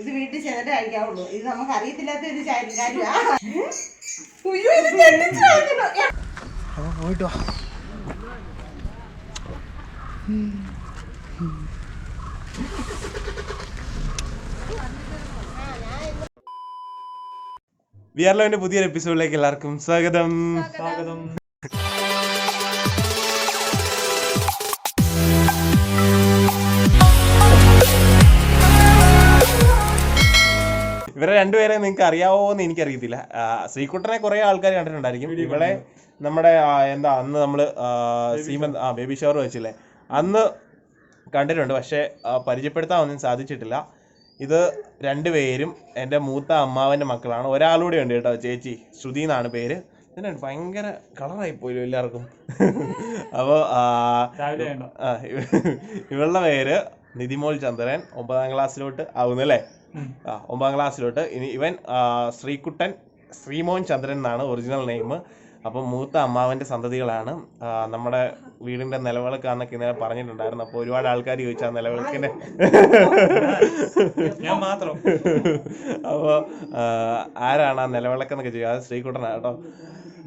ഇത് വീട്ടിൽ ചെന്നിട്ട് കഴിക്കാവുള്ളൂ. ഇത് നമുക്ക് അറിയത്തില്ലാത്ത ഒരു പോയിട്ടോ. വിആർലോന്റെ പുതിയൊരു എപ്പിസോഡിലേക്ക് എല്ലാവർക്കും സ്വാഗതം. ഇവരെ രണ്ടുപേരെ നിങ്ങൾക്ക് അറിയാവോ എന്ന് എനിക്കറിയത്തില്ല. ശ്രീകുട്ടനെ കുറെ ആൾക്കാർ കണ്ടിട്ടുണ്ടായിരിക്കും. ഇവിടെ നമ്മുടെ അന്ന് നമ്മള് ബേബി ഷവർ വെച്ചില്ലേ, അന്ന് കണ്ടിട്ടുണ്ട്. പക്ഷെ പരിചയപ്പെടുത്താൻ ഒന്നും സാധിച്ചിട്ടില്ല. ഇത് രണ്ടുപേരും എൻ്റെ മൂത്ത അമ്മാവൻ്റെ മക്കളാണ്. ഒരാളൂടെ ഉണ്ട് കേട്ടോ, ചേച്ചി ശ്രുതി എന്നാണ് പേര്. ഇതിന് ഭയങ്കര കളറായി പോയി എല്ലാവർക്കും. അപ്പോൾ ഇവളുടെ പേര് നിതിമോൾ ചന്ദ്രൻ. 9ാം ക്ലാസ്സിലോട്ട് ആവുന്നല്ലേ? 9ാം ക്ലാസ്സിലോട്ട്. ഇനി ഇവൻ ശ്രീകുട്ടൻ, ശ്രീമോൻ ചന്ദ്രൻ എന്നാണ് ഒറിജിനൽ നെയിം. അപ്പം മൂത്ത അമ്മാവൻ്റെ സന്തതികളാണ്. നമ്മുടെ വീടിൻ്റെ നിലവിളക്കാന്നൊക്കെ ഇന്നലെ പറഞ്ഞിട്ടുണ്ടായിരുന്നു. അപ്പോൾ ഒരുപാട് ആൾക്കാർ ചോദിച്ചു ആ നിലവിളക്കിൻ്റെ ഞാൻ മാത്രം. അപ്പോൾ ആരാണ് ആ നിലവിളക്കെന്നൊക്കെ ചോദിക്കുക. അത് ശ്രീകുട്ടനാണ് കേട്ടോ.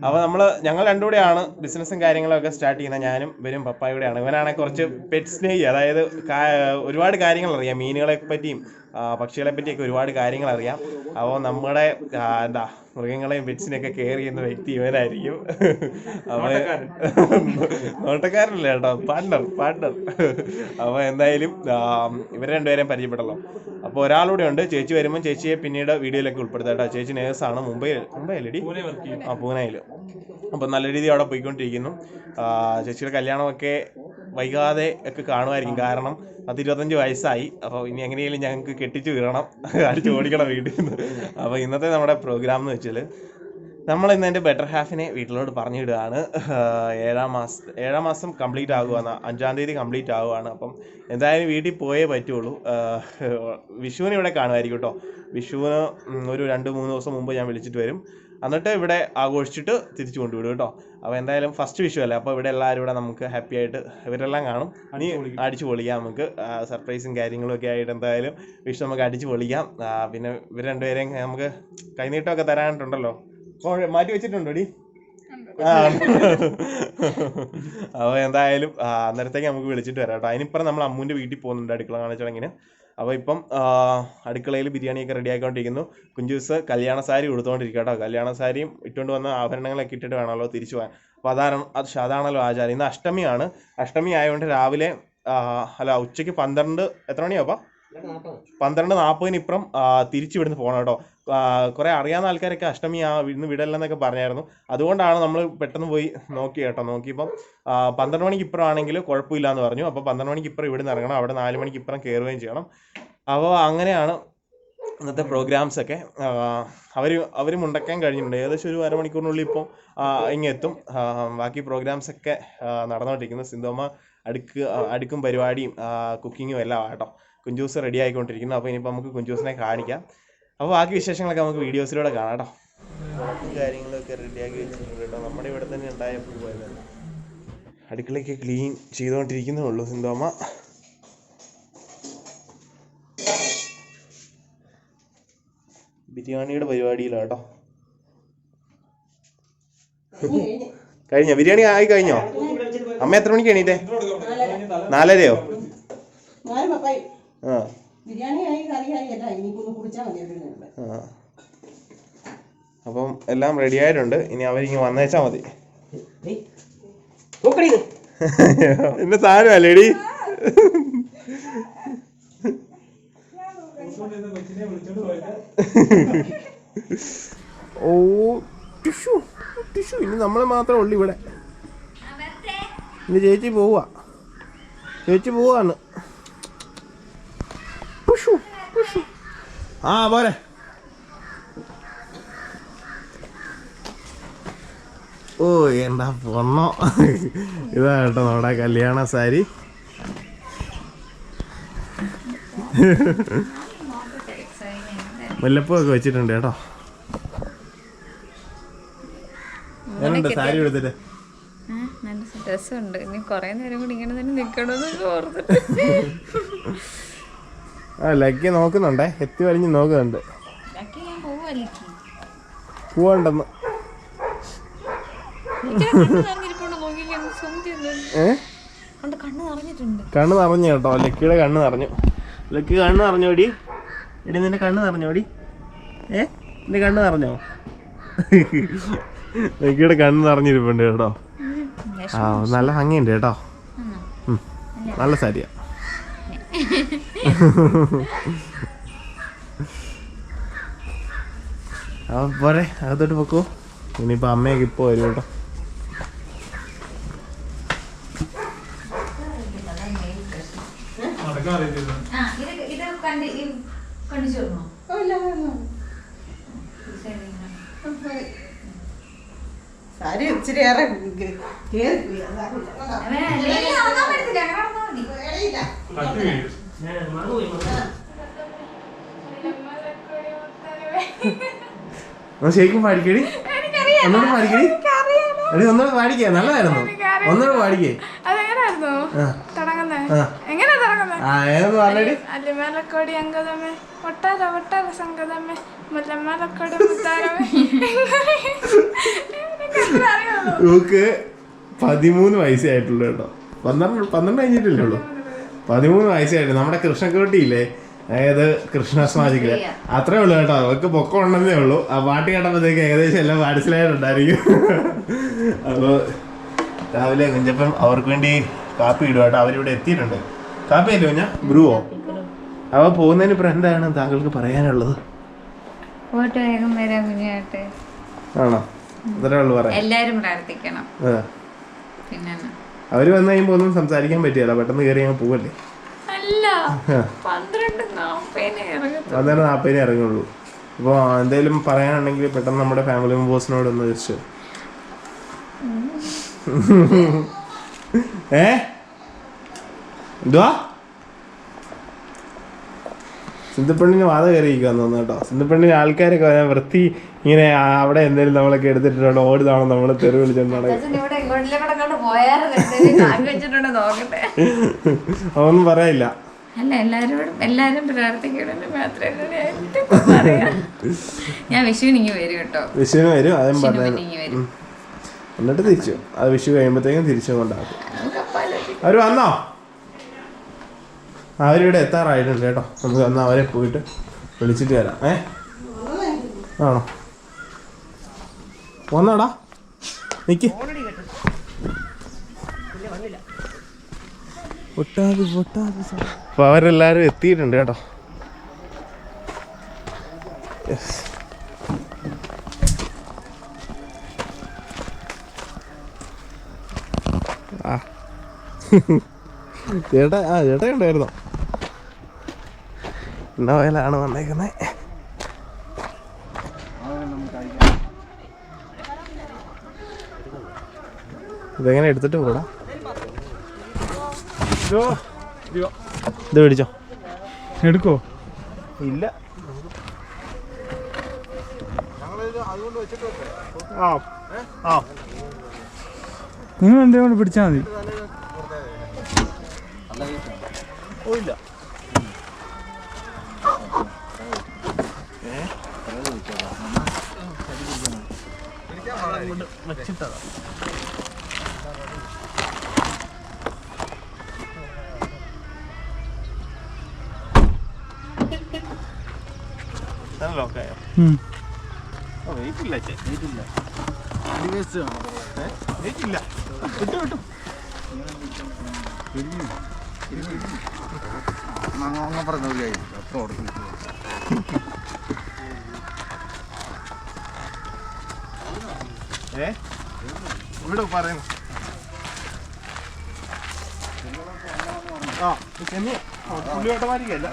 അപ്പോൾ ഞങ്ങൾ രണ്ടുകൂടെയാണ് ബിസിനസ്സും കാര്യങ്ങളൊക്കെ സ്റ്റാർട്ട് ചെയ്യുന്നത്. ഞാനും ഇവരും പപ്പായൂടെയാണ്. ഇവനാണെങ്കിൽ കുറച്ച് പെറ്റ് സ്നേഹി, അതായത് ഒരുപാട് കാര്യങ്ങൾ അറിയാം. മീനുകളെ പറ്റിയും പക്ഷികളെ പറ്റിയൊക്കെ ഒരുപാട് കാര്യങ്ങൾ അറിയാം. അപ്പോൾ നമ്മുടെ മൃഗങ്ങളെയും പെറ്റ്സിനെയൊക്കെ കെയർ ചെയ്യുന്ന വ്യക്തി ഇവനായിരിക്കും. നോട്ടക്കാരനല്ല കേട്ടോ, പാർട്ട്ണർ. അപ്പോൾ എന്തായാലും ഇവരെ രണ്ടുപേരെയും പരിചയപ്പെട്ടല്ലോ. അപ്പോൾ ഒരാളൂടെ ഉണ്ട്. ചേച്ചി വരുമ്പോൾ ചേച്ചിയെ പിന്നീട് വീഡിയോയിലൊക്കെ ഉൾപ്പെടുത്താം കേട്ടോ. ചേച്ചി നേഴ്സാണ്. മുംബൈയിലടി, പൂനെയിൽ. അപ്പോൾ നല്ല രീതിയിൽ അവിടെ പോയിക്കൊണ്ടിരിക്കുന്നു. ചേച്ചിയുടെ കല്യാണമൊക്കെ വൈകാതെ ഒക്കെ കാണുമായിരിക്കും. കാരണം 25 വയസ്സായി. അപ്പോൾ ഇനി എങ്ങനെയെങ്കിലും ഞങ്ങൾക്ക് കെട്ടിച്ചു വീഴണം, അടിച്ചു ഓടിക്കണം വീട്ടിൽ നിന്ന്. അപ്പോൾ ഇന്നത്തെ നമ്മുടെ പ്രോഗ്രാം എന്ന് വെച്ചാൽ നമ്മൾ ഇന്ന് എൻ്റെ ബെറ്റർ ഹാഫിനെ വീട്ടിലോട്ട് പറഞ്ഞു വിടുകയാണ്. 7 മാസം കംപ്ലീറ്റ് ആകുകയാണ്. 5-ാം തീയതി കംപ്ലീറ്റ് ആകുകയാണ്. അപ്പം എന്തായാലും വീട്ടിൽ പോയേ പറ്റുള്ളൂ. വിഷുവിന് ഇവിടെ കാണുമായിരിക്കും കേട്ടോ. വിഷുവിന് ഒരു 2-3 ദിവസം മുമ്പ് ഞാൻ വിളിച്ചിട്ട് വരും. എന്നിട്ട് ഇവിടെ ആഘോഷിച്ചിട്ട് തിരിച്ചു കൊണ്ടുവിടും കേട്ടോ. അപ്പോൾ എന്തായാലും ഫസ്റ്റ് വിഷു അല്ലേ, അപ്പോൾ ഇവിടെ എല്ലാവരും ഇവിടെ നമുക്ക് ഹാപ്പി ആയിട്ട് ഇവരെല്ലാം കാണും. ഇനി അടിച്ചു പൊളിക്കാം. നമുക്ക് സർപ്രൈസും കാര്യങ്ങളും ഒക്കെ ആയിട്ട് എന്തായാലും വിഷു നമുക്ക് അടിച്ചു പൊളിക്കാം. പിന്നെ ഇവർ രണ്ടുപേരെയും നമുക്ക് കൈനീട്ടമൊക്കെ തരാനായിട്ടുണ്ടല്ലോ. മാറ്റി വെച്ചിട്ടുണ്ടോ ഡി? അപ്പോൾ എന്തായാലും അന്നേരത്തേക്ക് നമുക്ക് വിളിച്ചിട്ട് വരാം കേട്ടോ. അതിനിപ്പുറം നമ്മൾ അമ്മൂൻ്റെ വീട്ടിൽ പോകുന്നുണ്ട് അടുക്കള കാണിച്ചെങ്കിൽ. അപ്പോൾ ഇപ്പം അടുക്കളയിൽ ബിരിയാണിയൊക്കെ റെഡി ആയിക്കൊണ്ടിരിക്കുന്നു. കുഞ്ചൂസ് കല്യാണ സാരി ഉടുത്തുകൊണ്ടിരിക്കുക കേട്ടോ. കല്യാണ സാരിയും ഇട്ടുകൊണ്ട് വന്ന ആഭരണങ്ങളൊക്കെ ഇട്ടിട്ട് വേണമല്ലോ തിരിച്ചു പോകാൻ. അപ്പോൾ അതാണല്ലോ ആചാരം. ഇന്ന് അഷ്ടമിയാണ്. അഷ്ടമി ആയതുകൊണ്ട് രാവിലെ ഉച്ചയ്ക്ക് 12 എത്ര മണിയാപ്പാ? 12:40 ഇപ്പുറം തിരിച്ചു ഇവിടുന്ന് പോകണം കേട്ടോ. കുറേ അറിയാവുന്ന ആൾക്കാരൊക്കെ അഷ്ടമി ഇന്ന് വിടല്ലെന്നൊക്കെ പറഞ്ഞായിരുന്നു. അതുകൊണ്ടാണ് നമ്മൾ പെട്ടെന്ന് പോയി നോക്കി കേട്ടോ. നോക്കിയപ്പം 12 മണിക്ക് ഇപ്പുറം ആണെങ്കിൽ കുഴപ്പമില്ല എന്ന് പറഞ്ഞു. അപ്പോൾ 12 മണിക്ക് ഇപ്പുറം ഇവിടുന്ന് ഇറങ്ങണം. അവിടെ 4 മണിക്ക് ഇപ്പുറം കയറുകയും ചെയ്യണം. അപ്പോൾ അങ്ങനെയാണ് ഇന്നത്തെ പ്രോഗ്രാംസൊക്കെ. അവർ മുണ്ടക്കാൻ കഴിഞ്ഞിട്ടുണ്ട്. ഏകദേശം ഒരു അരമണിക്കൂറിനുള്ളിൽ ഇപ്പം ഇങ്ങെത്തും. ബാക്കി പ്രോഗ്രാംസൊക്കെ നടന്നുകൊണ്ടിരിക്കുന്നു. സിന്ധുമ്മ അടുക്കും പരിപാടിയും കുക്കിങ്ങും എല്ലാം കേട്ടോ. കുഞ്ചൂസ് റെഡി ആയിക്കൊണ്ടിരിക്കുന്നു. അപ്പോൾ ഇനിയിപ്പോൾ നമുക്ക് കുഞ്ചൂസിനെ കാണിക്കാം. അപ്പോൾ ബാക്കി വിശേഷങ്ങളൊക്കെ നമുക്ക് വീഡിയോസിലൂടെ കാണാം കേട്ടോ. കാര്യങ്ങളൊക്കെ റെഡിയാക്കി വെച്ചിട്ടുണ്ട് കേട്ടോ. നമ്മുടെ ഇവിടെ തന്നെ ഉണ്ടായ പോയത്. അടുക്കളയൊക്കെ ക്ലീൻ ചെയ്തുകൊണ്ടിരിക്കുന്നേ ഉള്ളൂ സിന്ധുമ്മ. ബിരിയാണിയുടെ പരിപാടിയിലാണ് കേട്ടോ. കഴിഞ്ഞോ? ബിരിയാണി ആയി കഴിഞ്ഞോ? അമ്മ എത്ര മണിക്ക് എണീറ്റേ? 4:30യോ? അപ്പം എല്ലാം റെഡി ആയിട്ടുണ്ട്. ഇനി അവരിങ്ങ് വന്നേച്ചാ മതി. എന്റെ സാധനമല്ലേടി? ഓ ടിഷ്യൂ ടിഷ്യൂ. ഇനി നമ്മളെ മാത്രമേ ഉള്ളൂ ഇവിടെ. ഇനി ചേച്ചി പോവാണ്. പോരെ. ഓ എന്താ പൊന്നോ. ഇതാ കേട്ടോ നമ്മുടെ കല്യാണ സാരി. മുല്ലപ്പൂവൊക്കെ വെച്ചിട്ടുണ്ട് കേട്ടോ. സാരി എടുത്തിട്ട് രസമുണ്ട്. ഇനി കൊറേ നേരം കൂടി ഇങ്ങനെ തന്നെ നിക്കണമെന്നൊക്കെ ഓർത്തിട്ട് ആ ലക്കി നോക്കുന്നുണ്ടേ, എത്തി വലിഞ്ഞ് നോക്കുന്നുണ്ട്. പോവണ്ടെന്ന് കണ്ണ് നിറഞ്ഞു കേട്ടോ. ലക്കിയുടെ കണ്ണ് നിറഞ്ഞു. ലക്കി കണ്ണ് നിറഞ്ഞോടി. എടി നിന്റെ കണ്ണ് നിറഞ്ഞോടി. നിന്റെ കണ്ണ് നിറഞ്ഞോ? ലക്കിയുടെ കണ്ണ് നിറഞ്ഞിരിപ്പുണ്ട് കേട്ടോ. ആ നല്ല ഭംഗിയുണ്ട് കേട്ടോ. നല്ല സാരിയാ. പോരെ, അകത്തോട്ട് പൊക്കോ. ഇനിയിപ്പോൾ അമ്മയൊക്കെ ഇപ്പോൾ വരും കേട്ടോ. സാരി ഇച്ചിരി ഏറെ ശരിക്കും പാടിക്കടി, ഒന്നോട് പാടിക്കടി. എടി ഒന്നോട് പാടിക്കേ, നല്ലതായിരുന്നു. ഒന്നോട് പാടിക്കേ. അല്ലിമലക്കോടി അങ്കതമേ ഒട്ടാര ഒട്ടാര സംഗതമേ മുല്ലമലക്കോടി മുത്താരമേ. 13 വയസ്സേ ആയിട്ടുള്ളൂ കേട്ടോ. 12 കഴിഞ്ഞിട്ടില്ലേ ഉള്ളൂ. 13 വയസ്സായിട്ട് നമ്മുടെ കൃഷ്ണക്കോട്ടിയില്ലേ, അതായത് കൃഷ്ണാസ് മാജിക്കില് അത്രേ ഉള്ളൂ കേട്ടോ. അവർക്ക് പൊക്കം ഉണ്ടെന്നേ ഉള്ളൂ. ആ പാട്ട് കേട്ടപ്പോഴത്തേക്ക് ഏകദേശം എല്ലാം മനസ്സിലായിട്ടുണ്ടായിരിക്കും. അപ്പോൾ രാവിലെ കുഞ്ചപ്പം അവർക്ക് വേണ്ടി കാപ്പി ഇടുക കേട്ടോ. അവരിവിടെ എത്തിയിട്ടുണ്ട്. കാപ്പി അല്ലോ ഞാൻ ബ്രൂവോ. അവ പോകുന്നതിന് ഇപ്പം എന്താണ് താങ്കൾക്ക് പറയാനുള്ളത്? ആണോ? അത്രേ ഉള്ളു പറയാം. എല്ലാരും പ്രാർത്ഥിക്കണം. പിന്നെ അവര് വന്നു കഴിയുമ്പോ ഒന്നും സംസാരിക്കാൻ പറ്റിയല്ല, പെട്ടെന്ന് കയറി ഞാൻ പോവല്ലേ. 12:40 ഇറങ്ങുള്ളൂ. അപ്പോൾ എന്തെങ്കിലും പറയാനുണ്ടെങ്കിൽ പെട്ടെന്ന് നമ്മുടെ ഫാമിലി മെമ്പേഴ്സിനോട് ഒന്ന് ജസ്റ്റ് എന്തുവാ സിന്ധുപ്പെണ്ണിന് വാത കയറിയിരിക്കാന്ന് തോന്നുന്നു കേട്ടോ. സിന്ധുപ്പെണ്ണിന് ആൾക്കാരൊക്കെ വൃത്തി ഇങ്ങനെ അവിടെ എന്തെങ്കിലും നമ്മളൊക്കെ എടുത്തിട്ടുണ്ട് ഓടിതാണോ നമ്മളെ തെറി വിളിച്ചെന്നാണ്. അതൊന്നും പറയില്ല. എല്ലാരും പ്രാർത്ഥിക്കണം. ഞാൻ വിഷുവിന് വരും കേട്ടോ. വിഷുവിന് വരും, അതും പറഞ്ഞു. എന്നിട്ട് തിരിച്ചു, അത് വിഷു കഴിയുമ്പോഴത്തേക്കും തിരിച്ചു കൊണ്ടാക്കും. അവര് വന്നോ? അവരിവിടെ എത്താറായിട്ടുണ്ട് കേട്ടോ. നമുക്ക് അന്ന് അവരെ പോയിട്ട് വിളിച്ചിട്ട് വരാം. ആണോ? വന്നോടാ, നിക്ക്. അപ്പൊ അവരെല്ലാരും എത്തിയിട്ടുണ്ട് കേട്ടോ. ചേട്ടാ ഉണ്ടായിരുന്നോ? ഇന്നോയിലാണ് വന്നേക്കുന്നത്. ഇതെങ്ങനെ എടുത്തിട്ട് പോടാ. ഇത് മേടിച്ചോ. എടുക്കോ? ഇല്ല. നിങ്ങൾ എന്തേലും പിടിച്ചാൽ മതി. ഇല്ല. വെച്ചിട്ടതാ. ലോക്കായോ? വെയിറ്റില്ല, വെയിറ്റില്ല, വെയിറ്റില്ല. വിട്ടു വിട്ടു. ഇവിടെ പറയുന്നു. പുള്ളിയോട്ടമാരിക്കല്ല.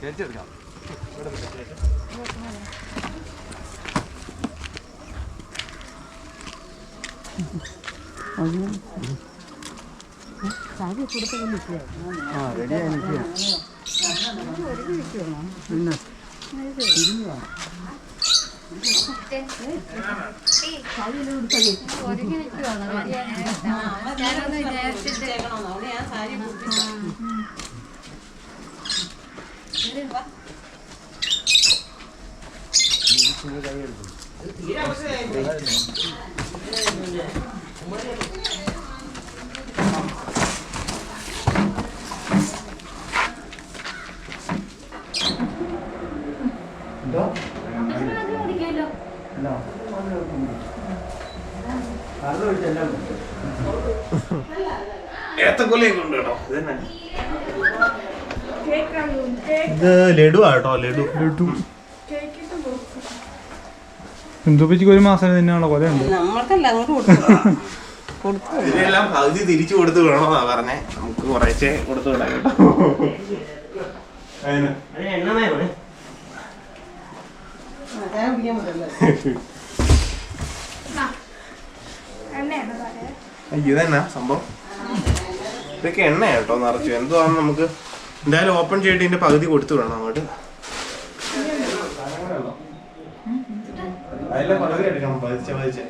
ചേച്ചെടുക്കാം. ഇത് ലഡു ആട്ടോ, ലഡു. എന്തോപ്പിച്ചിക്ക് ഒരു മാസം തന്നെയാണോ കൊല ഉണ്ട്. നമ്മൾക്കല്ല അങ്ങോട്ട് കൊടുത്തു. ഇതിനെല്ലാം പകുതി തിരിച്ചു കൊടുത്ത് വേണമെന്നാ പറഞ്ഞേ. നമുക്ക് കുറേശ്ശെ കൊടുത്തു വിടാം കേട്ടോ. ഇതന്നെ സംഭവം. ഇതൊക്കെ എണ്ണ കേട്ടോ നിറച്ചു. എന്തുവാന്ന് നമുക്ക് എന്തായാലും ഓപ്പൺ ചെയ്തിട്ട് ഇതിന്റെ പകുതി കൊടുത്തു വിടണം അങ്ങോട്ട്. അതിലെ പകുതി എടുക്കണം, പതിച്ച് പതിച്ച്.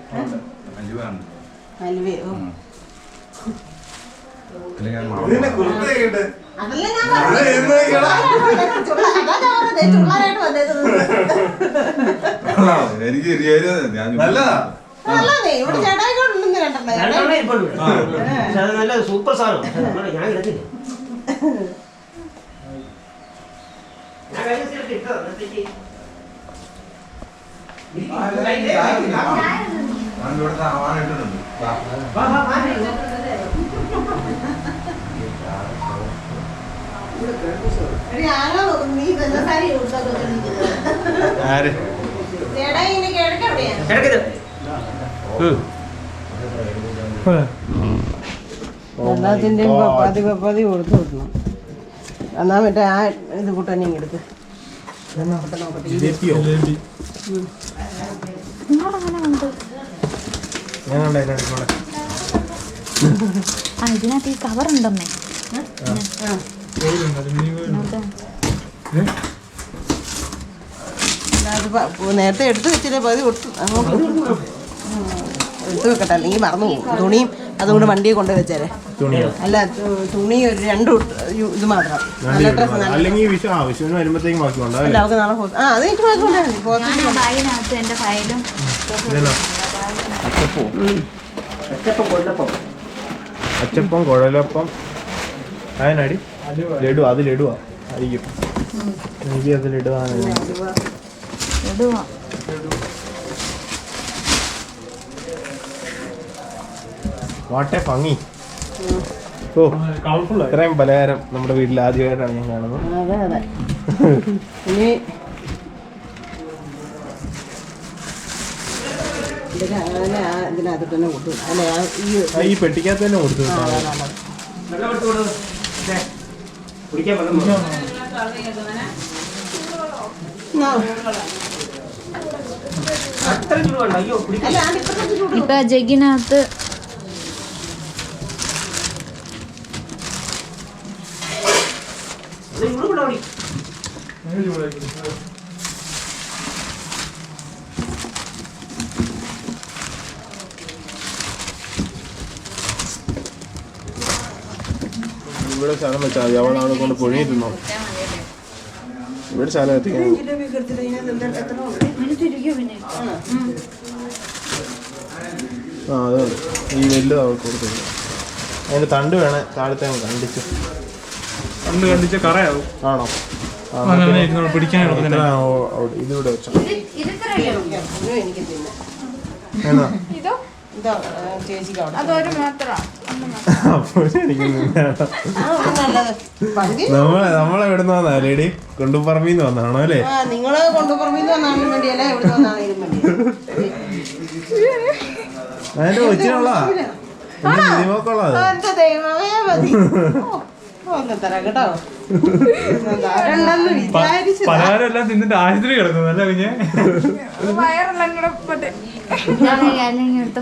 ഇതിന്റെ കുറുക്കയിട്ട് എനിക്ക് നല്ലതാ. നല്ല സൂപ്പർ സാധനം. ഞാൻ കിടക്കില്ല. എല്ലാത്തിന്റെയും പതി കൊടുത്തു വിടണം. എന്നാ മറ്റേ ആ ഇത് കൂട്ടന്നെ എടുത്ത് ഇതിനകത്ത് ഈ കവർ ഉണ്ടെന്നേ. നേരത്തെ എടുത്ത് വെച്ചില്ലേ പതി കൊടുത്തു. അങ്ങോട്ട് എടുത്ത് വെക്കട്ടെ, അല്ലെങ്കിൽ മറന്നു പോകും. തുണിയും അതുകൊണ്ട് വണ്ടിയെ കൊണ്ടുപോയി വെച്ചേരെ. അല്ല, തുണി ഒരു 2 ഇത് മാത്രം. നല്ല ഡ്രസ്സ് അല്ലെങ്കിൽ വിഷുവിന് വരുമ്പോഴത്തേക്കും ബാക്കി അല്ല, അവർക്ക് നാളെ അത് എനിക്ക് ബാക്കിക്കൊണ്ടായിരുന്നു. ബാഗിനകത്ത് എന്റെ ഫയലും അച്ചപ്പം കുഴലപ്പം അതിനടി ലഡു. അത് ലഡുവാ ആയിരിക്കും. എനിക്ക് അത് ലഡുവാണ്. ഇടുവാ. വാട്ടെ ഭംഗി. ഓ, ഇത്രയും പലഹാരം നമ്മുടെ വീട്ടിൽ ആദ്യമായിട്ടാണ് ഞാൻ കാണുന്നത്. അതെ അതെ. ഇനി ഇതിനകത്ത് തന്നെ കൊടുത്തു. അല്ലെ, ഈ പെട്ടിക്കകത്ത് തന്നെ കൊടുത്തു. ഇപ്പൊ ജഗ്ഗിനകത്ത് ഇവിടെ സ്ഥലം വെച്ചാൽ മതി. അവൾ അവിടെ കൊണ്ട് പൊഴിയിട്ടുണ്ടോ? ഇവിടെ സ്ഥലം എത്തിക്കാൻ. ആ, അതുകൊണ്ട് ഈ വലുത് അവൾക്ക് കൊടുത്തില്ല. അതിന്റെ തണ്ട് വേണേ താഴത്തെ കണ്ടിച്ചു. കണ്ട് കണ്ടിച്ച കറയാവും. ആണോ? പിടിക്കാൻ ഇതിവിടെ വെച്ചോ. ചേച്ചിക്ക് അവിടെ അതൊരു മാത്രം. നമ്മളെ എവിടുന്ന് വന്നാ ലേഡി? കൊണ്ടുപറമ്പിന്ന് വന്നാണോ അല്ലേ? നിങ്ങള് കൊണ്ടുപറമ്പിന്ന് വന്നാലും വേണ്ടിയല്ല, എവിടെ വന്നാണെങ്കിലും വേണ്ടി. അതിന്റെ കൊച്ചിനുള്ളതാ, മിനിമോക്കുള്ളത്. എന്റെ ദൈവമേ മതി. ഒന്ന് തരാം കേട്ടോ. പലഹാരം എല്ലാം തിന്നിട്ട് ആശുപത്രി കിടക്കുന്നു. അല്ല പിന്നെ വയറെല്ലാം കൂടെ പോട്ടെ. അല്ലെങ്കിൽ എടുത്തോ.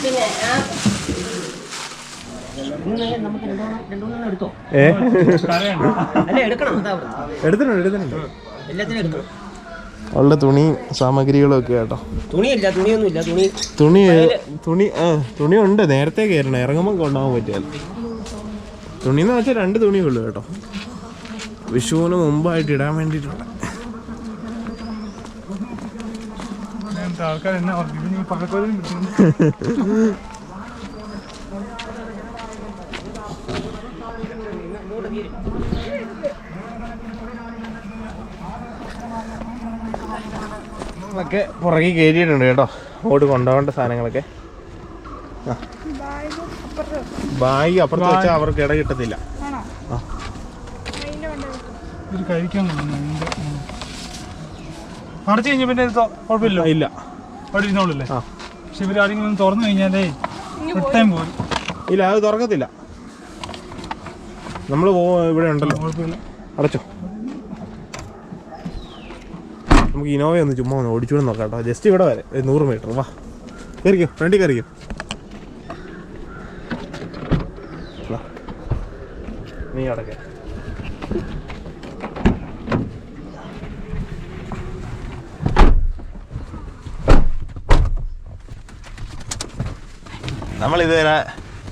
പിന്നെ നമുക്ക് രണ്ടു എടുത്തോ ഏ അല്ല എടുക്കണം അതാ പറഞ്ഞത്. എടുത്തിട്ടുണ്ട് എല്ലാത്തിനും എടുക്കണം. ഉള്ള തുണി സാമഗ്രികളും ഒക്കെ കേട്ടോ. തുണിയില്ല, തുണിയൊന്നുമില്ല. തുണി ഉണ്ട്. നേരത്തെ കയറണം, ഇറങ്ങുമ്പോൾ കൊണ്ടുപോകാൻ പറ്റില്ല. തുണിന്ന് വെച്ചാൽ 2 തുണിയുള്ളൂ കേട്ടോ, വിഷുവിന് മുമ്പായിട്ട് ഇടാൻ വേണ്ടിയിട്ടുള്ള. ആൾക്കാർ എന്നാ പകക്കോലും ഒക്കെ പുറകെ കയറിയിട്ടുണ്ട് കേട്ടോ, അങ്ങോട്ട് കൊണ്ടുപോകേണ്ട സാധനങ്ങളൊക്കെ. ബാഗ് അപ്പുറത്ത് വെച്ചാൽ അവർക്ക് ഇട കിട്ടത്തില്ല. കഴിക്കാൻ അടച്ചു കഴിഞ്ഞ പിന്നെ കുഴപ്പമില്ല. ഇല്ല, അവിടെ ഇരുന്നോളൂല്ലേ. പക്ഷെ ഇവരാരെങ്കിലും തുറന്നു കഴിഞ്ഞാലേ ടൈം പോയി. ഇല്ല, അത് തുറക്കത്തില്ല. നമ്മൾ ഇവിടെ ഉണ്ടല്ലോ, കുഴപ്പമില്ല. അടച്ചോ. നമുക്ക് ഇനോവ ഒന്ന് ചുമ്മാ ഒന്ന് ഓടിച്ചൂടെ നോക്കാം കേട്ടോ. ജസ്റ്റ് ഇവിടെ വരെ 100 മീറ്റർ. വാ, കയറിക്കോ, ഫ്രണ്ടിൽ കയറിക്കോ. നീ അടക്കെ.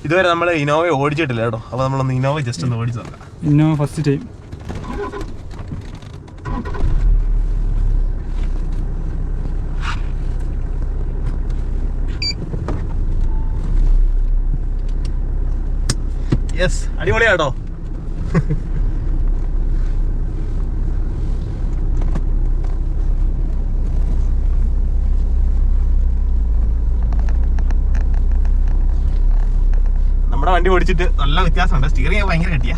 ഇതുവരെ നമ്മൾ ഇനോവ ഓടിച്ചിട്ടില്ല കേട്ടോ. അപ്പോൾ നമ്മളൊന്ന് ഇനോവ ജസ്റ്റ് ഒന്ന് ഓടിച്ച് നോക്കാം. Innova first time. യെസ്, അടിപൊളിയാട്ടോ. നമ്മുടെ വണ്ടി ഓടിച്ചിട്ട് നല്ല വ്യത്യാസമുണ്ട്. സ്റ്റിയറിംഗ് ഭയങ്കര കട്ടിയാ.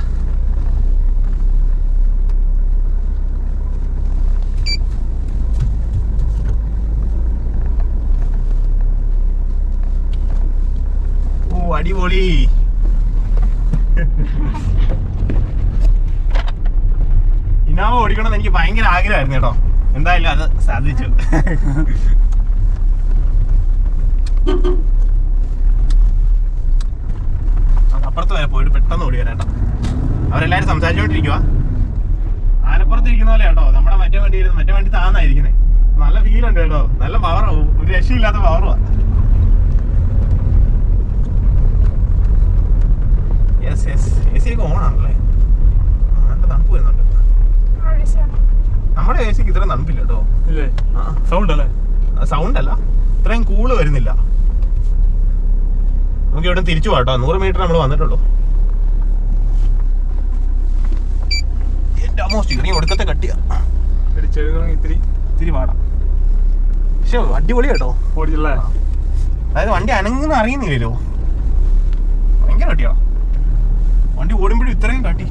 ഓ, അടിപൊളി. ഇനോവ ഓടിക്കണമെന്ന് എനിക്ക് ഭയങ്കര ആഗ്രഹമായിരുന്നു കേട്ടോ. എന്തായാലും അത് സാധിച്ചു. അപ്പുറത്ത് വരെ പോയിട്ട് പെട്ടെന്ന് ഓടി വരാം കേട്ടോ. അവരെല്ലാവരും സംസാരിച്ചോണ്ടിരിക്കുക. ആനപ്പുറത്ത് ഇരിക്കുന്ന പോലെ കേട്ടോ. നമ്മുടെ മറ്റേ വണ്ടി താന്നായിരിക്കുന്നത്. നല്ല ഫീലുണ്ട് കേട്ടോ. നല്ല പവർ, ഒരു രക്ഷയില്ലാത്ത പവറുവാ. യെസ് യെസ്, എ സി ഒക്കെ ഓണാണല്ലേ. നല്ല തണുപ്പ് വരുന്നുണ്ട്. നമ്മുടെ എ സിക്ക് ഇത്രയും തണുപ്പില്ല കേട്ടോ. സൗണ്ട് അല്ലേ? സൗണ്ട് അല്ല, ഇത്രയും കൂള് വരുന്നില്ല. നമുക്ക് ഇവിടെ തിരിച്ചു പോട്ടോ. 100 മീറ്റർ നമ്മൾ വന്നിട്ടുള്ളൂ. എന്റെ അമ്മോ, സ്റ്റിയറിംഗ് ഒടുക്കത്തെ കട്ടിയാ. ഇത്തിരി പാടാം, പക്ഷെ അടിപൊളി കേട്ടോ. ഓടിച്ചല്ലേ? അതായത് വണ്ടി അനങ്ങുന്ന അറിയുന്നില്ലല്ലോ. ഭയങ്കര കട്ടിയാ വണ്ടി ഓടുമ്പോഴും. ഇത്രയും കട്ടി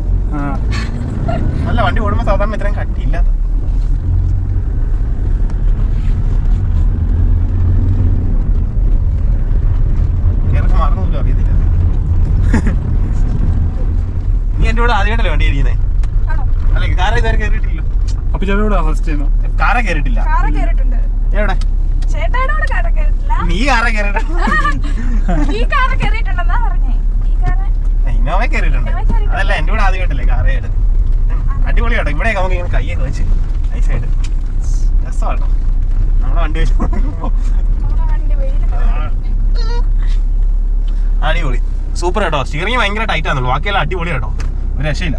അല്ല, വണ്ടി ഓടുമ്പോ സാധാരണ ഇത്രയും കട്ടിയില്ല. മറന്നൊന്നും അറിയത്തില്ല. നീ എന്റെ കൂടെ ആദ്യമായിട്ടല്ലേ വണ്ടി ഇരിക്കുന്നേ? അല്ലെ, കാറ ഇതുവരെ കയറിയിട്ടില്ലോ. അപ്പൊ ചേട്ടനോട് ഫസ്റ്റ് ചെയ്യുന്നു. കാറ കയറിയിട്ടില്ല. എവിടെ? നീ കാറ ഇന്നോവ കയറിയിട്ടുണ്ട്. അതല്ല, എന്റെ കൂടെ ആദ്യമായിട്ടല്ലേ കാറ കയറി. അടിപൊളി കേട്ടോ. ഇവിടെ നമുക്ക് ഇങ്ങനെ കൈയൊക്കെ വെച്ച് നൈസായിട്ട് രസമാട്ടോ നമ്മുടെ വണ്ടി വെച്ച്. അടിപൊളി, സൂപ്പർ കേട്ടോ. സ്റ്റിയറിംഗ് ഭയങ്കര ടൈറ്റ് ആണല്ലോ. ബാക്കിയെല്ലാം അടിപൊളി കേട്ടോ, ഒരു രക്ഷയില്ല.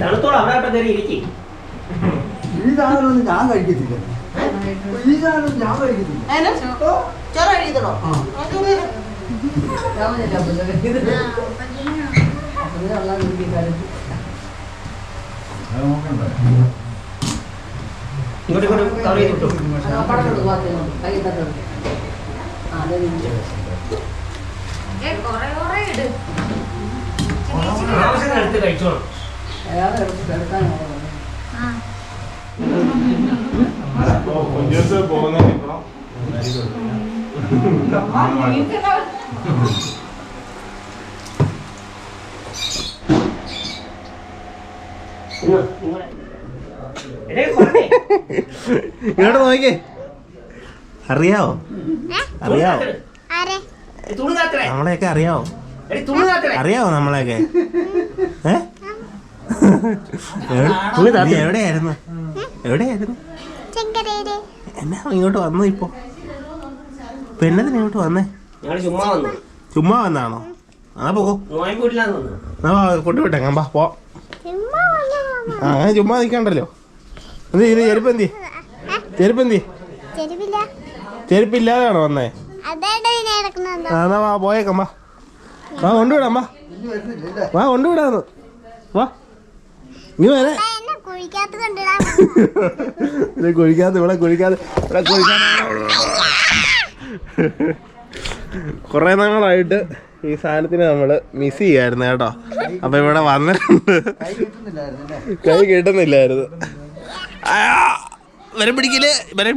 തണുത്തോളം അവിടെ കയറി ഇരിക്കും. ഈ സാധനം ഞാൻ കഴിക്കത്തില്ല. ഈ സാധനം ഞാൻ കഴിക്കത്തില്ല. ചോറ് കഴിക്കണോ? ഇങ്ങോട്ട് കവർ ചെയ്ത് വിട്ടു. ആവശ്യത്തിനടുത്ത് കഴിച്ചോളാം. ഇങ്ങോട്ട് നോക്കിക്കേ. അറിയാവോ? അറിയാവോ? തുണി താത്തേ നമ്മളെയൊക്കെ അറിയാവോ? തുണി താത്തേ അറിയാവോ നമ്മളെയൊക്കെ? എവിടെയായിരുന്നു? എന്നാ ഇങ്ങോട്ട് വന്നു ഇപ്പൊ എന്നതിന് ഇങ്ങോട്ട് വന്നേ? ഞങ്ങൾ ചുമ്മാ വന്നു. ചുമ്മാ വന്നാണോ? ആ പോകോ കൊണ്ടുവിട്ടെ കമ്പാ പോ. ആ അങ്ങനെ ചുമ്മാ നിൽക്കണ്ടല്ലോ. എന്ത് ചെരുപ്പെന്തി? ചെരുപ്പില്ലാതാണോ വന്നേ? എന്നാ വാ പോയേക്കമ്പാ. വാ കൊണ്ടുവിടാം. വാ കൊണ്ടുവിടാന്ന്. വാ നീ വരെ കുഴിക്കാത്ത ഇവിടെ കുഴിക്കാതെ കുറെ നാളായിട്ട് ഈ സാധനത്തിന് നമ്മള് മിസ് ചെയ്യായിരുന്നു കേട്ടോ. അപ്പൊ ഇവിടെ വന്നിട്ടുണ്ട്. കൈ കിട്ടുന്നില്ലായിരുന്നു. വരം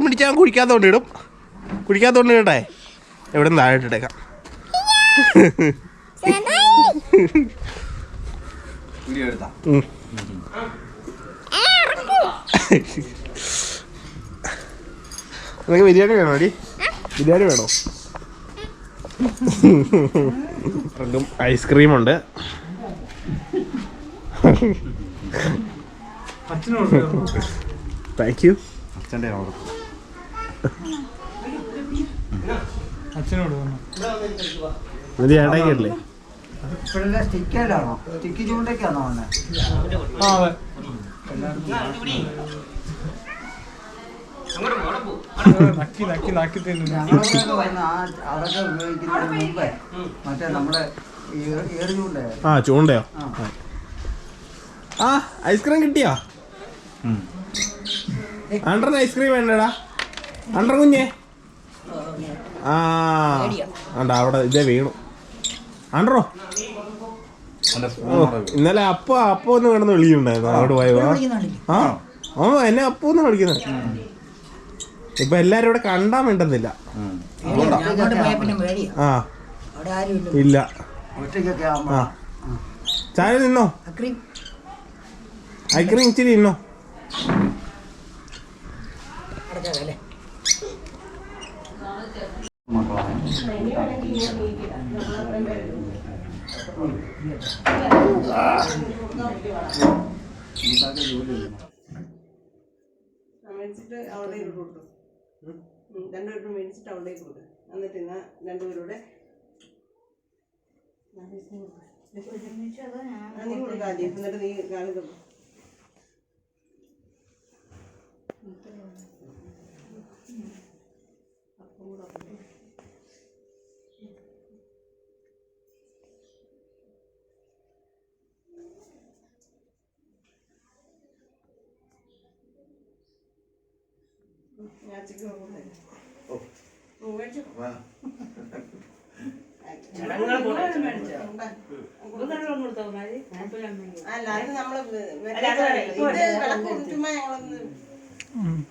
പിടിച്ചാൽ കുഴിക്കാത്തോണ്ടിടും. കേട്ടെ എവിടെ നിന്ന് താഴെ ഇട്ടേക്കാം. നിനക്ക് ബിരിയാണി വേണോ? ബിരിയാണി വേണോ? ഐസ്ക്രീം ഉണ്ട്. Thank you. അച്ഛനോട് ചേട്ടായില്ലേ? ഇപ്പോഴെല്ലാം സ്റ്റിക്കിലാണോ? സ്റ്റിക്ക് ചൂണ്ടൊക്കെയാണോ വന്നെ? ആ അതെ. നക്കി തിന്നു. ഞങ്ങളൊക്കെ വന്ന് അതൊക്കെ ഉപയോഗിക്കുന്നതിന് മുമ്പേ മറ്റേ നമ്മുടെ ഏറ് ചൂണ്ടയായിരുന്നു. ആ ചൂണ്ടയോ? ആ ഐസ്ക്രീം കിട്ടിയോ? അണ്ടറിന് ഐസ്ക്രീം വേണ്ടടാ. അണ്ടർ കുഞ്ഞേ ആ അണ്ട അവിടെ ഇതേ വീണു. അണ്ടറോ ഇന്നലെ അപ്പ ഒന്ന് കിടന്ന് വിളിക്കുന്നുണ്ടായിരുന്നു. അങ്ങോട്ട് പോയപ്പോ എന്നെ അപ്പൊന്നും വിളിക്കുന്നത്. ഇപ്പൊ എല്ലാരും ഇവിടെ കണ്ടാൻ വേണ്ടുന്നില്ല. ആ ഇല്ല. ആ ചായ നിന്നോ? ഐസ്ക്രീം ഇച്ചിരി തിന്നോ? മേടിച്ചിട്ട് അവിടെ കൊടുക്കും. രണ്ടുപേരും മേടിച്ചിട്ട് അവിടെ കൊടുക്കും. എന്നിട്ട് ഇന്ന് രണ്ടുപേരുടെ നീ കൊടുക്കാം. എന്നിട്ട് നീ കാണിക്കും.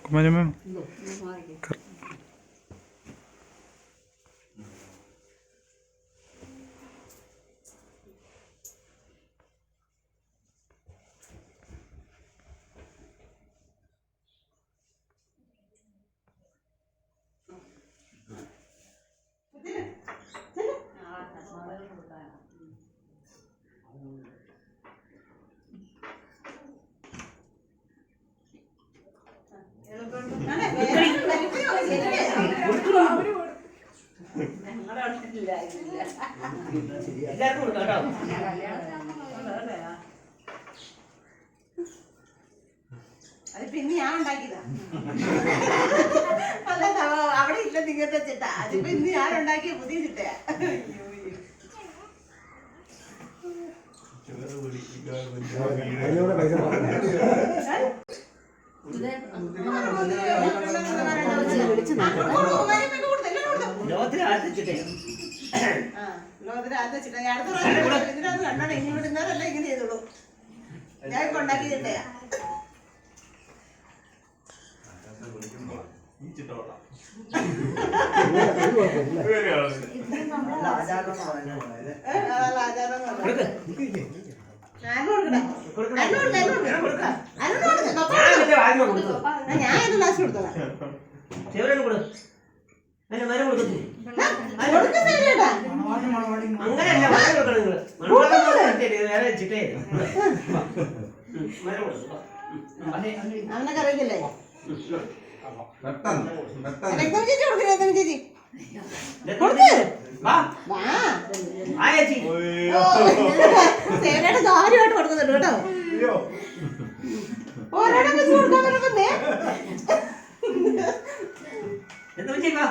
കുമാരമ്മ അത് പിന്നെ ഞാൻ ഉണ്ടാക്കിയതാ. അവിടെ ഇല്ല നിങ്ങത്തെ ചിട്ട. അതിപ്പോ ഇന്ന് ഞാൻ ഉണ്ടാക്കിയ പുതിയ ചിട്ടയാ. ലോകത്തിലെ ആദ്യത്തെ ചിട്ടയാണ്. ലോകത്തിലെ ആദ്യത്തെ ചിട്ട. ഞാൻ അടുത്ത പ്രാവശ്യം ഇതിനകത്ത് കണ്ടോളെ. ഇനി വിടുന്നതല്ല ഇങ്ങനെ ചെയ്തോളൂ. ഞാൻ ഇപ്പൊ ഉണ്ടാക്കിയ ചിട്ടയാ. ഞാൻ ലാസ്റ്റ് കൊടുത്തോളാം. അല്ല മരം കൊടുക്കത്തില്ലേ? കൊടുക്ക് സേനേട്ടാ. അങ്ങനെയല്ല മരം കൊടുക്കണം നിങ്ങള്. മൺവെള്ളം കൊടുക്കത്തില്ലേ? വേറെ ചിട്ടേ മരം കൊടുക്കും. അവനൊക്കെ അറിയില്ലേ? പെട്ടെന്ന് പെട്ടെന്ന് രക്തം ചേച്ചി കൊടുക്ക്, രക്തം ചേച്ചി. വാ വാ. ആ ചേച്ചി. സേനയുടെ കാര്യമായിട്ട് കൊടുക്കുന്നുണ്ട് കേട്ടോ. ഒരെണ്ണം വെച്ച് കൊടുക്കാൻ പറ്റുന്നേ. എന്താ വെച്ചേ വാ.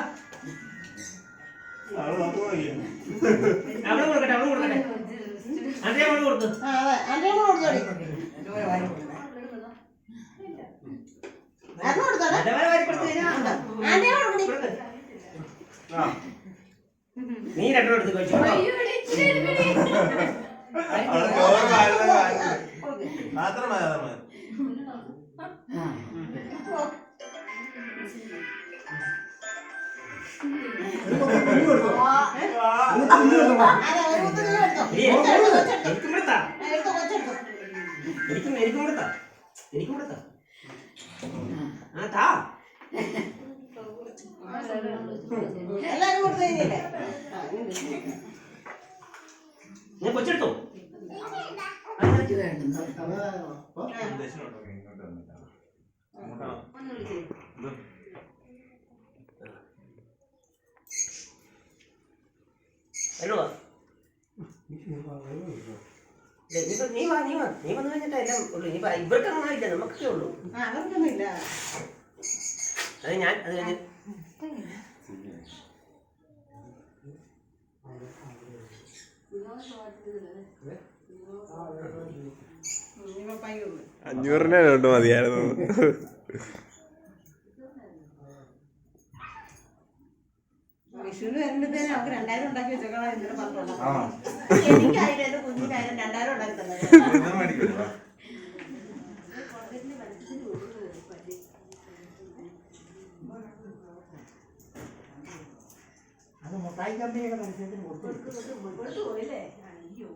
അവള് കൊടുക്കട്ടെ, അവള് കൊടുക്കട്ടെ. അതെ അവള് കൊടുത്തു. ആ അതെ, അഞ്ചെണ്ണം കൊടുത്തോടി. അന്ന് കൊടുത്തോടെ. അതേപോലെ വാരി കൊടുത്തു കഴിഞ്ഞാ അഞ്ചെണ്ണം കൊടുക്കടി. നീ രണ്ടെണ്ണം എടുത്ത് കഴിച്ചു. അതെ, ഒരു മുത്തം നീ എടുത്തോ. എനിക്കും കൊടുത്താ. എടുത്തോ, കൊച്ചെടുത്തോ. എനിക്കും കൊടുത്താ. എനിക്കും കൊടുത്താ. ആ താ. എല്ലാരും കൊടുത്തു കഴിഞ്ഞില്ലേ? ഞാൻ കൊച്ചെടുത്തോ? നീ വാ നീ വാ നീ വന്നു കഴിഞ്ഞിട്ട് എല്ലാം ഉള്ളു. ഇനിയിപ്പോ ഇവർക്ക് അങ്ങനെ ഇല്ല, നമുക്കൊക്കെ ഉള്ളൂ. അവർക്കൊന്നുമില്ല. അത് ഞാൻ അത് കഴിഞ്ഞ് $500 നോട്ട് മതിയായിരുന്നു. വിഷുവിന് വരുമ്പോഴത്തേനും അവർക്ക് 2000 ഉണ്ടാക്കി വെച്ചേക്കണം. ഇന്നലെ പറഞ്ഞോളാം. എനിക്കായാലും എന്റെ കുഞ്ഞിനായാലും 2000 ഉണ്ടാക്കി തന്നെ. അത് മുട്ടായി കമ്പിയൊക്കെ മനുഷ്യത്തിന് കൊടുത്തു. കൊടുത്തു പോയില്ലേ? അയ്യോ,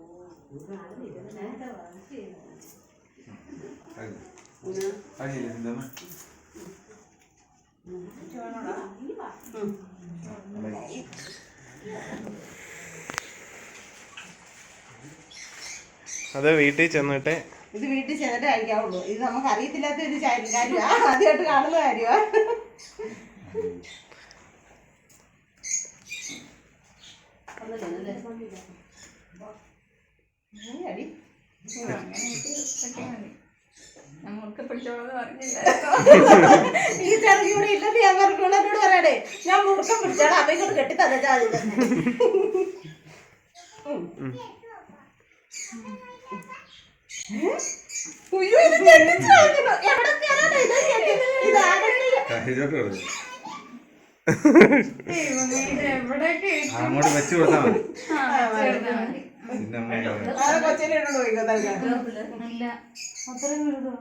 അത് വീട്ടിൽ ചെന്നിട്ട് ഇത് വീട്ടിൽ ചെന്നിട്ട് കഴിക്കാവുള്ളൂ. ഇത് നമുക്ക് അറിയത്തില്ലാത്ത ഒരു കാര്യമാണ്, ആദ്യമായിട്ട് കാണുന്ന കാര്യമാണ്. അടി നമുക്ക് പിടിച്ചോളെന്ന് പറഞ്ഞില്ല. ഈ ചെറുക്കി ഇവിടെ ഇല്ലെന്ന് ഞാൻ പറഞ്ഞോളൂ. എന്നോട് പറയാടേ, ഞാൻ മുറുക്കം പിടിച്ചോളാം. അപ്പൊ ഇങ്ങോട്ട് കെട്ടി തന്നിട്ടാ മതി. ഉയ്യോ, ഇത് ഞെട്ടിച്ച് കളഞ്ഞല്ലോ. എവിടെ കയറാനാ ഇത്? ദൈവമേ, ഇത് എവിടെയൊക്കെ ഇട്ടു? അങ്ങോട്ട് വെച്ച് കൊടുത്താൽ മതി. ചേർന്നാ മതി. പിന്നെ അമ്മ കൊച്ചിനെ ഇട്ടോണ്ട് പോയിക്കോ തൽക്കാലം. ഇല്ല അത്രയും വലുതോ?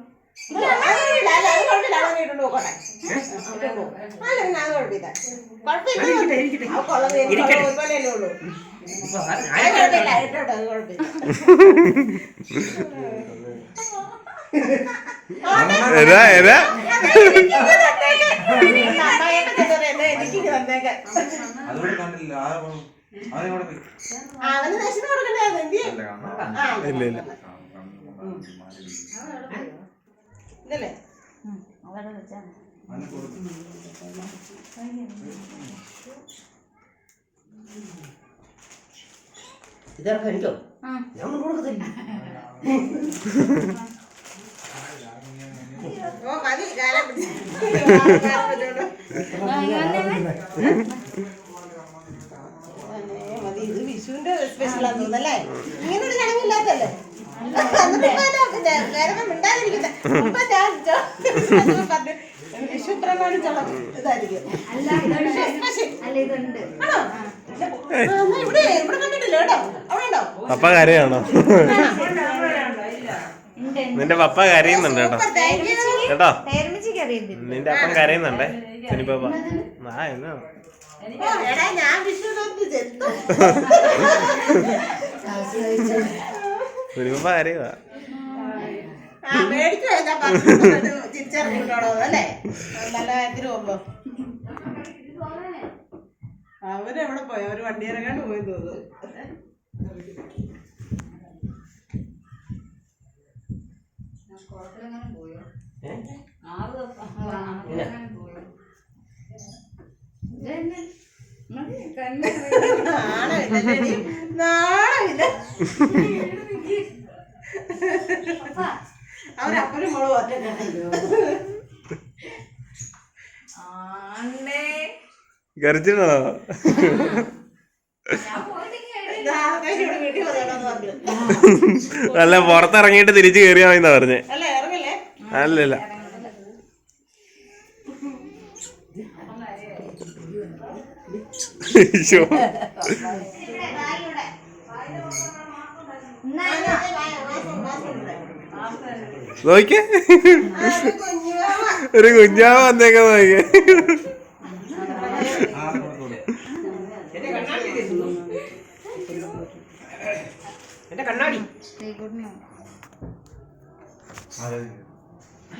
അല്ല, അത് കുഴപ്പമില്ല. അല്ല, അത് കുഴപ്പമില്ല. അതങ്ങനെ ഇട്ടോണ്ട് പോകട്ടെ. അല്ല, പിന്നെ അത് കുഴപ്പമില്ല. കുഴപ്പമില്ല. ആ കൊള്ളത് എനിക്ക് ഒരുപോലെയല്ലേ ഉള്ളൂ. അത് കുഴപ്പമില്ല. ഇട്ടോട്ടെ, അത് കുഴപ്പമില്ല. അതുകൊണ്ട് കണ്ടില്ല. അവനോട് പോയി. അവന് ദക്ഷിണ കൊടുക്കണ്ടായിരുന്നു. എന്ത് ചെയ്യും? ഇല്ല ഇല്ല ഇതല്ലേ? അവിടെ വെച്ചാൽ അവന് കൊടുത്തു. ഇതൊക്കെ എനിക്കോ ഞാൻ കൊടുക്കത്തില്ല. ഓ, മതി. കാലം പിടിച്ച്. മതി. ഇത് വിഷുവിന്റെ സ്പെഷ്യൽ ആണെന്ന് തോന്നുന്നല്ലേ? ഇങ്ങനൊരു ചടങ്ങില്ലാത്തല്ലേ? വേറെ മിണ്ടാതിരിക്കട്ടെ. ഇപ്പൊ ഞാൻ പറഞ്ഞു വിഷു പ്രമാണിച്ചുള്ള ഇതായിരിക്കും. അല്ല ഇതുണ്ട്. ആണോ? ഇവിടെ ഇവിടെ കണ്ടിട്ടില്ല കേട്ടോ. അവിടെ ഉണ്ടോ? പപ്പ കരയാണോ? നിന്റെ പപ്പ കരയുന്നുണ്ട് കേട്ടോ. കേട്ടോ, പേരമ്മച്ചിക്ക് അറിയത്തില്ല. നിന്റെ അപ്പം കരയുന്നുണ്ടേ. ശനിപ്പപ്പ ആ എന്നോ എടാ, ഞാൻ വിഷുവിനൊന്ന് ചെത്തു. ശനിപ്പപ്പ കരയുവാ. മേടിച്ചു ഞാൻ പറഞ്ഞു തിരിച്ചറിഞ്ഞിട്ടോളൂ അല്ലേ? നല്ല കാര്യത്തിന് പോകുമ്പോ അവരെവിടെ പോയി? അവര് വണ്ടിയിറങ്ങാണ്ട് പോയി തോന്നുന്നു. അവരപ്പനും മോളും ഒറ്റ ഗർജിനോ വീട്ടിൽ പറയാണെന്ന് പറഞ്ഞു. അല്ല പുറത്തിറങ്ങിയിട്ട് തിരിച്ചു കയറിയാ മതി എന്നാ പറഞ്ഞേ. അല്ല ഇറങ്ങല്ലേ? അല്ലല്ല നോക്കിയേ ഒരു കുഞ്ഞാവ വന്നേക്കാ നോക്കിയേ. എന്റെ കണ്ണാടി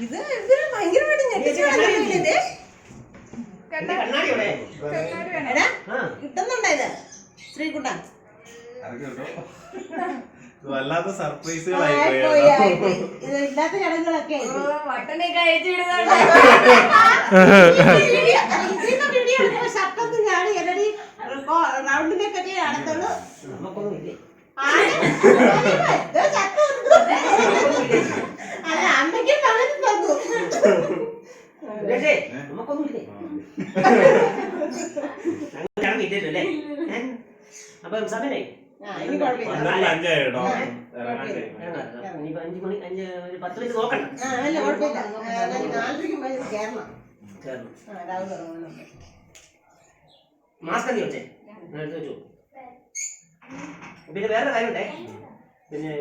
ഇത് എന്തിനാ ഭയങ്കരമായിട്ട് ഞെട്ടിച്ച് കളഞ്ഞില്ലേ? കണ്ണാടി ഇവിടെ എടാ, കിട്ടുന്നുണ്ടോ ഇത് ശ്രീകുട്ട? വല്ലാത്ത സർപ്രൈസുകളായി ഇത് ഇല്ലാത്ത ചടങ്ങുകളൊക്കെ ഷർട്ടൊന്നും ഞാൻ എന്നടി റൗണ്ടിനെ കെട്ടി നടത്തുള്ളൂ. നമുക്കൊന്നും ഇല്ലേ അല്ല അമ്മയ്ക്കും പകരം തന്നു. നമുക്കൊന്നും ഇല്ലേ ഇല്ലല്ലോ അല്ലേ? അപ്പൊ സമയേ ഇനി കുഴപ്പമില്ല. അഞ്ചായിട്ടോ ഇനിയിപ്പോ 5 മണി 10 മിനിറ്റ് നോക്കണം. അല്ല കുഴപ്പമില്ല. 4:00 കയറണം. ചേർന്നു രാവിലെ തുടങ്ങുന്നുണ്ട്. മാസ്ക് എന്ത് വെച്ചേ എടുത്ത് വെച്ചു. പിന്നെ വേറെ കാര്യമുണ്ടേ. പിന്നെ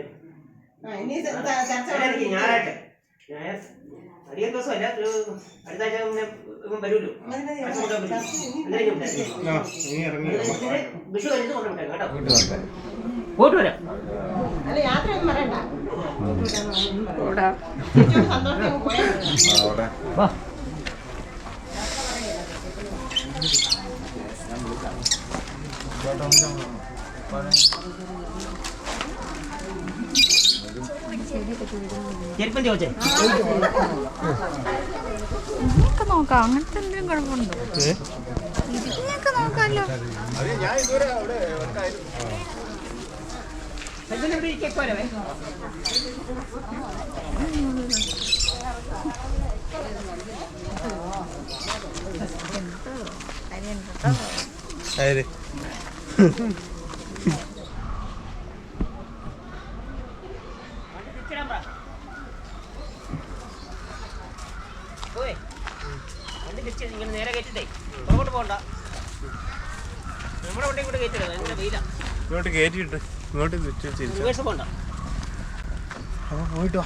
ഇനി ചർച്ച എനിക്ക് ഞായറാഴ്ച അധികം ദിവസമല്ല, ഒരു അടുത്ത ആഴ്ച പിന്നെ വരുമല്ലോ. വിഷു കഴിഞ്ഞ് കൊണ്ടുവിട്ടേ കേട്ടോ. പോയിട്ട് വരാം. അല്ല യാത്രയൊന്നും പറയണ്ട. സന്തോഷം പോയാൽ ചെരുപ്പം ചോദിച്ചേ ഇതൊക്കെ നോക്കാം. അങ്ങനത്തെ എന്തെങ്കിലും കുഴപ്പമുണ്ടോ? ഇതിനൊക്കെ നോക്കാമല്ലോ. ഇങ്ങനെ നേരെ കയറ്റിട്ടേ പുറകോട്ട് പോകണ്ട. നമ്മുടെ വണ്ടി കൂടെ കയറ്റില്ല, നല്ല വെയിലാ. ഇങ്ങോട്ട് കയറ്റിട്ട് ഇങ്ങോട്ട് റിവേഴ്സ് പോകണ്ട. പോയിട്ടോ.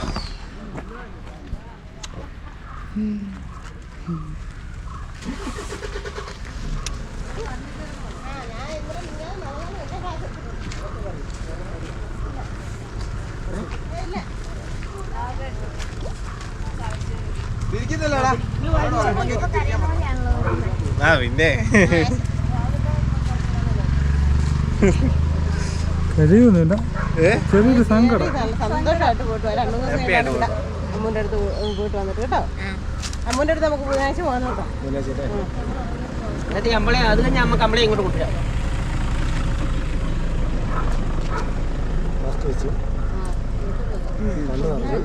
ആ പിന്നെ കഴിയുന്നില്ല. ചെറിയൊരു സങ്കടം. സന്തോഷമായിട്ട് പോയിട്ട് വരാം. 2 ദിവസം ഇവിടെ അമ്മൂൻ്റെ അടുത്ത് പോയിട്ട് വന്നിട്ട് കേട്ടോ. അമ്മൂൻ്റെ അടുത്ത് നമുക്ക് ബുധനാഴ്ച പോകാൻ കേട്ടോ. എന്നിട്ട് നമ്മളെ അത് കഴിഞ്ഞ് നമുക്ക് നമ്മളെ ഇങ്ങോട്ട് കൊണ്ടുവരാം.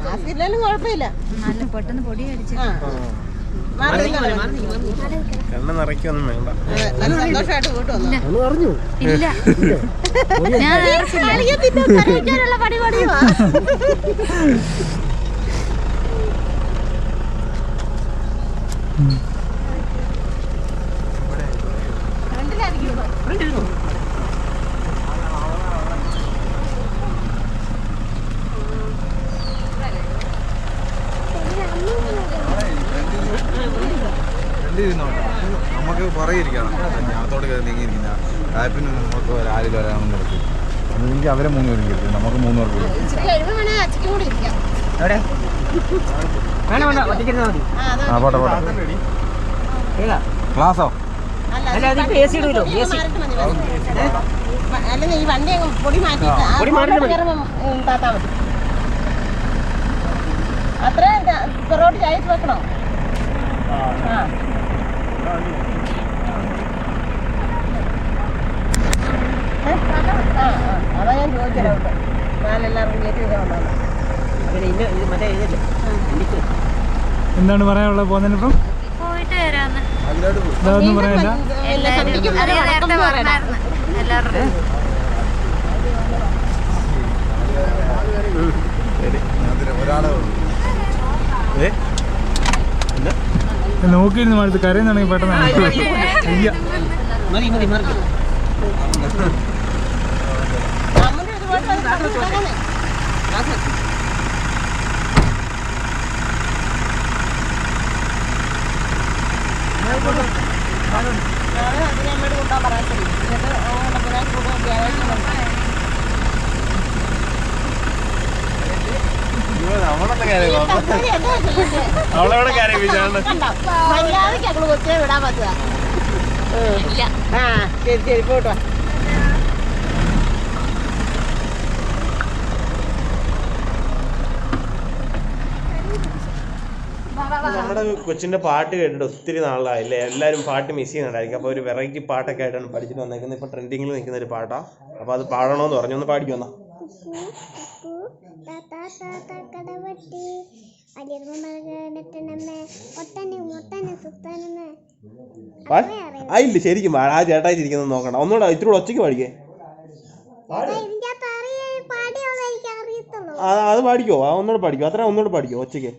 മാസ്കില്ലാലും കുഴപ്പമില്ല. നല്ല പെട്ടെന്ന് പൊടി അടിച്ചു. കണ്ണ് നിറയ്ക്കൊന്നും വേണ്ട. നല്ല സന്തോഷമായിട്ട് പോയിട്ട് വന്നു. ഇല്ല ഞാൻ അറിയാനുള്ള പരിപാടിയുവാ. നമുക്ക് പറയിരിക്കണം ഞാത്തോട് നീങ്ങിയിരിക്കുന്ന ആപ്പിന് നമുക്ക് ആരിൽ വരാമെന്ന് നിർത്തി എനിക്ക് അവരെ 3 പേരും കിട്ടി, നമുക്ക് 3 പേർക്ക് എവിടെ വേണ്ട വേണ്ട ഒറ്റയ്ക്കിരുന്നാൽ മതി. ആ പോട്ടെ പോട്ടെ. ക്ലാസ്സോ അല്ല അതിപ്പോ AC ഇടുമല്ലോ AC. അല്ലെങ്കിൽ ഈ വണ്ടി അങ്ങ് പൊടി മാറ്റിയിട്ട് ആ പൊടി മാറ്റിയിട്ട് മതി. കയറുമ്പം താത്താ മതി. അത്രയും പുറകോട്ട് ചായച്ച് വെക്കണോ? ആ അതാ ഞാൻ ചോദിച്ചല്ലോ നാലെല്ലാവർക്കും കയറ്റി വെക്കാൻ ഉണ്ടാവും. പിന്നെ ഇത് മറ്റേ ഇതില്ലേ എനിക്ക് എന്താണ് പറയാനുള്ളത് പോകുന്നതിനിപ്പം? പോയിട്ട് വരാന്ന് ഇതൊന്നും പറയാനില്ല. അത് ഞാൻ നേരത്തെ പറഞ്ഞായിരുന്നു എല്ലാവരുടെ ഒരാളെ ഉള്ളൂ. നോക്കിയിരുന്നു അടുത്ത് കരയുന്നുണ്ടെങ്കിൽ പെട്ടെന്ന് അയ്യ മതി മതി മതി. നമ്മുടെ ഇതുപോലെ തുടങ്ങാനേ. നാളെ അതിനമ്മയോട് കൊണ്ടുപോകാൻ പറയാൻ ശരി. എന്നിട്ട് ബുധനാഴ്ച കൊണ്ടുപോകാൻ വ്യാഴാഴ്ച കൊണ്ടുപോകാം. നമ്മളെന്താ കാര്യം അവളെവിടെ കാര്യം മര്യാദയ്ക്ക് ഞങ്ങൾ കൊച്ചിനെ വിടാൻ പറ്റുക. ആ ശരി ശരി പോട്ടോ. നമ്മുടെ കൊച്ചിൻ്റെ പാട്ട് കേട്ടിട്ട് ഒത്തിരി നാളായില്ലേ, എല്ലാവരും പാട്ട് മിസ് ചെയ്യുന്നുണ്ടായിരിക്കും. അപ്പോൾ ഒരു വെറൈറ്റി പാട്ടൊക്കെ ആയിട്ടാണ് പഠിച്ചിട്ട് വന്നേക്കുന്നത്. ഇപ്പോൾ ട്രെൻഡിങ്ങിൽ നിൽക്കുന്ന ഒരു പാട്ടാണ്. അപ്പോൾ അത് പാടണമെന്ന് പറഞ്ഞു. ഒന്ന് പാടിക്കോ എന്നാ. ഇല്ല ശരിക്കും ആ ചേട്ടായിരിക്കുന്നത് നോക്കണ്ട. ഒന്നുകൂടെ ഇത്തിരി ഒച്ചയ്ക്ക് പാടിക്കേ. അത് പാടിക്കോ, ഒന്നുകൂടെ പാടിക്കോ. അത്ര ഒന്നുകൂടെ പാടിക്കോ ഒച്ചയ്ക്ക്.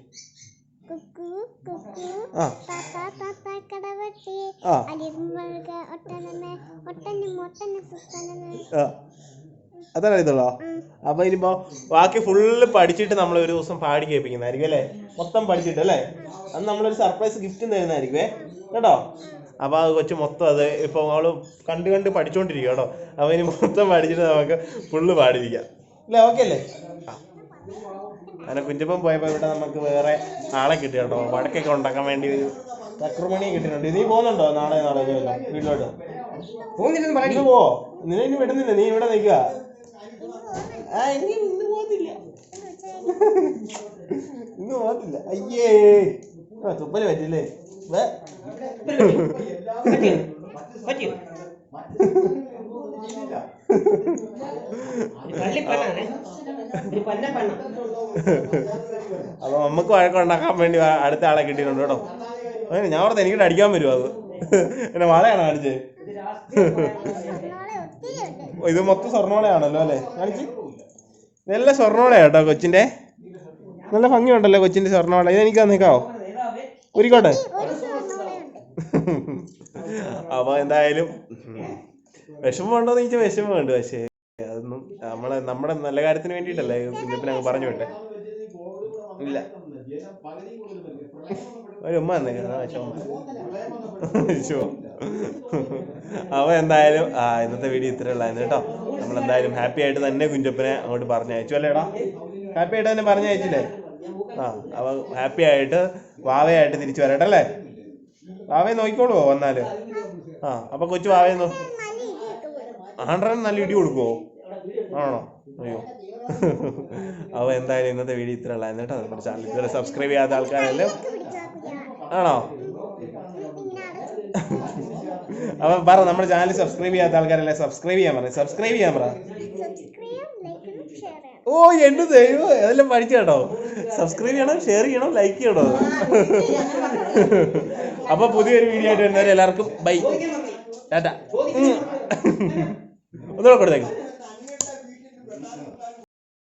ആ അതാണ് ഇതുള്ളോ. അപ്പൊ ഇനിയിപ്പോ ബാക്കി ഫുള്ള് പഠിച്ചിട്ട് നമ്മൾ ഒരു ദിവസം പാടി കേൾപ്പിക്കുന്നതായിരിക്കും അല്ലേ? മൊത്തം പഠിച്ചിട്ട് അല്ലേ? അന്ന് നമ്മളൊരു സർപ്രൈസ് ഗിഫ്റ്റ് തരുന്നതായിരിക്കുവേ കേട്ടോ. അപ്പൊ അത് കൊച്ചു മൊത്തം അത് ഇപ്പൊ അവള് കണ്ട് പഠിച്ചോണ്ടിരിക്കും കേട്ടോ. അപ്പൊ ഇനി മൊത്തം പഠിച്ചിട്ട് നമുക്ക് ഫുള്ള് പാടിയിരിക്കാം അല്ലേ? ഓക്കെ അല്ലേ? അങ്ങനെ കുഞ്ചപ്പം പോയപ്പോ ഇവിടെ നമുക്ക് വേറെ ആളെ കിട്ടി കേട്ടോ. വടക്കൊക്കെ ഉണ്ടാക്കാൻ വേണ്ടി ഒരു തക്രമണിയെ കിട്ടിയിട്ടുണ്ട്. നീ പോകുന്നുണ്ടോ നാളെ വീട്ടിലോട്ട്? ഇന്ന് പോവോ? നിന്നെ ഇനി വിടുന്നില്ല, നീ ഇവിടെ നിൽക്കുക. ഇന്ന് പോകത്തില്ല. അയ്യേ തുപ്പല് പറ്റില്ലേ? പറ്റിയോ? അപ്പൊ നമുക്ക് വഴക്കുണ്ടാക്കാൻ വേണ്ടി അടുത്ത ആളെ കിട്ടിയിട്ടുണ്ട് കേട്ടോ. ഞാൻ ഓർത്ത് എനിക്കിട്ട് അടിക്കാൻ വരുമോ? അത് എന്നെ വളയാണ് കാണിച്ചേ. ഇത് മൊത്തം സ്വർണ്ണോളയാണല്ലോ അല്ലേ കാണിച്ച്? നല്ല സ്വർണ്ണോളയാ കേട്ടോ കൊച്ചിന്റെ. നല്ല ഭംഗിയുണ്ടല്ലോ കൊച്ചിന്റെ സ്വർണ്ണോള. ഇതെനിക്ക് തന്നേക്കാവോ? ഉരിക്കോട്ടെ. അപ്പൊ എന്തായാലും വിഷമമുണ്ടോന്ന് ചോദിച്ചാൽ വിഷമമുണ്ട്. പക്ഷേ അതൊന്നും നമ്മുടെ നല്ല കാര്യത്തിന് വേണ്ടിയിട്ടല്ലേ കുഞ്ഞപ്പനെ അങ്ങ് പറഞ്ഞു വിട്ടെ. ഇല്ല ഒരു ഉമ്മ തന്നേക്കാ വിഷമം. അപ്പോൾ എന്തായാലും ഇന്നത്തെ വീഡിയോ ഇത്രേ ഉള്ളായിരുന്നു കേട്ടോ. നമ്മളെന്തായാലും ഹാപ്പി ആയിട്ട് തന്നെ കുഞ്ചപ്പനെ അങ്ങോട്ട് പറഞ്ഞയച്ചു അല്ലേടാ? ഹാപ്പി ആയിട്ട് തന്നെ പറഞ്ഞയച്ചില്ലേ? അപ്പോൾ ഹാപ്പി ആയിട്ട് വാവയായിട്ട് തിരിച്ചു വരട്ടെ അല്ലേ? വാവയെ നോക്കിക്കോളുവോ വന്നാല്? അപ്പോൾ കൊച്ചു വാവയെ നല്ല ഇടി കൊടുക്കുവോ? ആണോ? അയ്യോ. അപ്പോൾ എന്തായാലും ഇന്നത്തെ വീഡിയോ ഇത്ര ഉള്ളായിരുന്നു കേട്ടോ. നമ്മുടെ ചാനൽ ഇതുവരെ സബ്സ്ക്രൈബ് ചെയ്യാത്ത ആൾക്കാരല്ലേ? ആണോ? അപ്പൊ പറ, നമ്മുടെ ചാനൽ സബ്സ്ക്രൈബ് ചെയ്യാത്ത ആൾക്കാരല്ലേ? സബ്സ്ക്രൈബ് ചെയ്യാൻ പറ. സബ്സ്ക്രൈബ് ചെയ്യാൻ പറ. ഓ എന്റെ ദൈവം, അതെല്ലാം പഠിച്ചു കേട്ടോ. സബ്സ്ക്രൈബ് ചെയ്യണം, ഷെയർ ചെയ്യണം, ലൈക്ക് ചെയ്യണോ. അപ്പൊ പുതിയൊരു വീഡിയോ ആയിട്ട് വരുന്നവരെ എല്ലാവർക്കും ബൈ, ടാറ്റ. ഒന്നുകൂടെ കൊടുത്തേക്ക്.